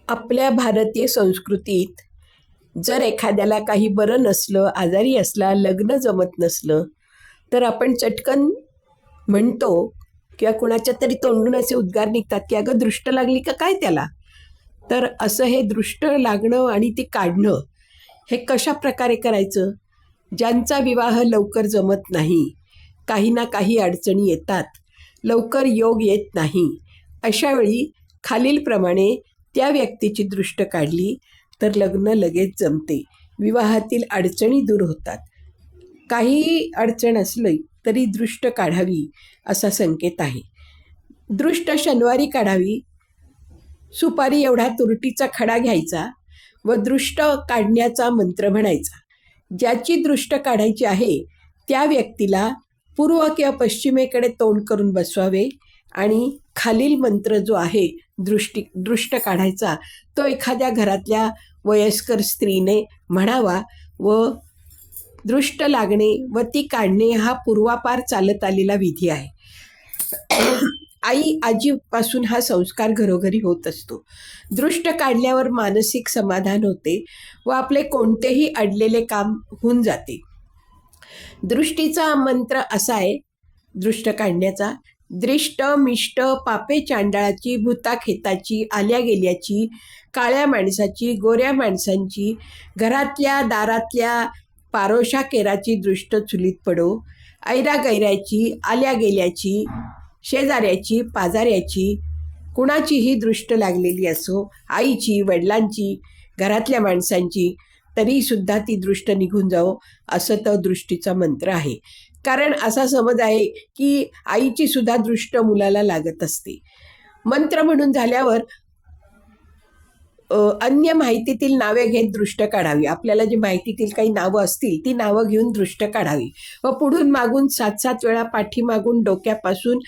आपल्या भारतीय संस्कृतीत जर एखाद्याला काही बरं नसलं, आजारी असला, लग्न जमत नसलं, तर आपण चटकन म्हणतो किंवा कुणाच्या तरी तोंडून असे उद्गार निघतात की अगं दृष्ट लागली का काय त्याला. तर असं हे दृष्ट लागणं आणि ती काढणं हे कशा प्रकारे करायचं. ज्यांचा विवाह लवकर जमत नाही, काही ना काही अडचणी येतात, लवकर योग येत नाही, अशावेळी खालीलप्रमाणे त्या व्यक्तीची दृष्ट काढली तर लग्न लगेच जमते, विवाहातील अडचणी दूर होतात. काही अडचण असली तरी दृष्ट काढावी असा संकेत आहे. दृष्ट शनिवारी काढावी. सुपारी एवढा तुरटीचा खडा घ्यायचा व दृष्ट काढण्याचा मंत्र म्हणायचा. ज्याची दृष्ट काढायची आहे त्या व्यक्तीला पूर्व किंवा पश्चिमेकडे तोंड करून बसवावे आणि खालील मंत्र जो आहे दृष्ट काढायचा तो एखाद्या घरातल्या वयस्कर स्त्रीने म्हणावा व दृष्ट लागणे व ती काढणे हा पूर्वापार चालत आलेला विधी आहे. आई आजीपासून हा संस्कार घरोघरी होत असतो. दृष्ट काढल्यावर मानसिक समाधान होते व आपले कोणतेही अडलेले काम होऊन जाते. दृष्टीचा मंत्र असा आहे दृष्ट काढण्याचा: दृष्ट मिष्ट पापे चांडाळाची, भूता खेताची, आल्या गेल्याची, काळ्या माणसाची, गोऱ्या माणसांची, घरातल्या दारातल्या पारोशा केराची दृष्ट चुलीत पडो, ऐरा गैऱ्याची, आल्या गेल्याची, शेजाऱ्याची, पाजाऱ्याची, कुणाचीही दृष्ट लागलेली असो, आईची, वडिलांची, घरातल्या माणसांची, तरीसुद्धा ती दृष्ट निघून जाओ असं तो दृष्टीचा मंत्र आहे. कारण असा समज आहे की आईची सुद्धा दृष्ट मुलाला लागत असते. मंत्र म्हणून झाल्यावर अन्य माहितीतील नावे घेत दृष्ट काढावी. आपल्याला जी माहितीतील काही नावं असतील ती नावं घेऊन दृष्ट काढावी व पुढून मागून 7 वेळा, पाठीमागून डोक्यापासून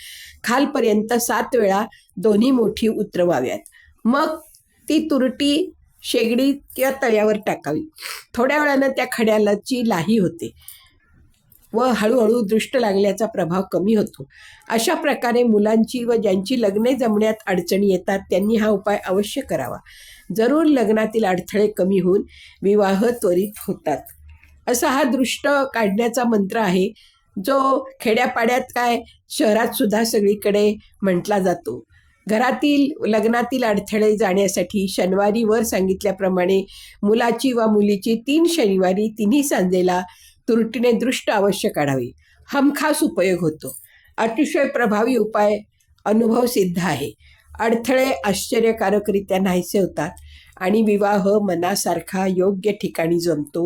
खालपर्यंत 7 वेळा दोन्ही मोठी उतरवाव्यात. मग ती तुरटी शेगडी किंवा तळ्यावर टाकावी. थोड्या वेळानं त्या खड्यालाची लाही होते व हळूहळू दृष्ट लागल्याचा प्रभाव कमी होतो. अशा प्रकारे मुलांची व ज्यांची लग्ने जमण्यात अडचणी येतात त्यांनी हा उपाय अवश्य करावा. जरूर लग्नातील अडथळे कमी होऊन विवाह त्वरित होतात. असा हा दृष्ट काढण्याचा मंत्र आहे जो खेड्यापाड्यात काय शहरात सुद्धा सगळीकडे म्हटला जातो. घरातील लग्नातील अडथळे जाण्यासाठी शनिवारी वर सांगितल्याप्रमाणे मुलाची व मुलीची 3 शनिवारी 3ही सांजेला तुरटीने दृष्ट अवश्य काढावी. हमखास उपयोग होतो. अतिशय प्रभावी उपाय अनुभव सिद्ध आहे. अडथळे आश्चर्यकारकरित्या नाहीसे होतात आणि विवाह मनासारखा योग्य ठिकाणी जमतो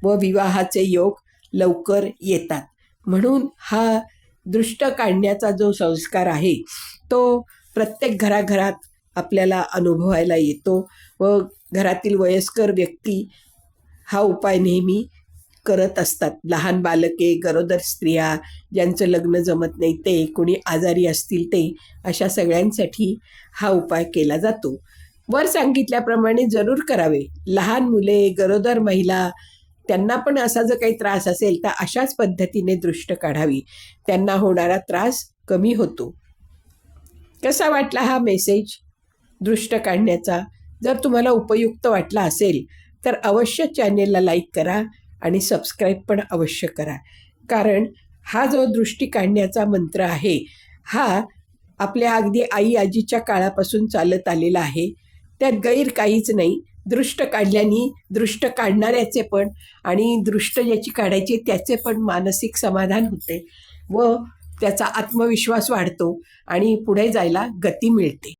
व विवाहाचे योग लवकर येतात. म्हणून हा दृष्ट काढण्याचा जो संस्कार आहे तो प्रत्येक घराघरात आपल्याला अनुभवायला येतो व घरातील वयस्कर व्यक्ती हा उपाय नेहमी करत असतात. लहान बालके, गरोदर स्त्रिया, ज्यांचं लग्न जमत नाही ते, कोणी आजारी असतील ते, अशा सगळ्यांसाठी हा उपाय केला जातो. वर सांगितल्याप्रमाणे जरूर करावे. लहान मुले, गरोदर महिला, त्यांना पण असा जर काही त्रास असेल तर अशाच पद्धतीने दृष्ट काढावी. त्यांना होणारा त्रास कमी होतो. कसा वाटला हा मेसेज दृष्ट काढण्याचा? जर तुम्हाला उपयुक्त वाटला असेल तर अवश्य चॅनेलला लाईक करा आणि सबस्क्राईब पण अवश्य करा. कारण हा जो दृष्टी काढण्याचा मंत्र आहे हा आपल्या अगदी आई आजीच्या काळापासून चालत आलेला आहे. त्यात गैर काहीच नाही. दृष्ट काढल्याने दृष्ट काढणाऱ्याचे पण आणि दृष्ट ज्याची काढायची त्याचे पण मानसिक समाधान होते व त्याचा आत्मविश्वास वाढतो आणि पुढे जायला गती मिळते.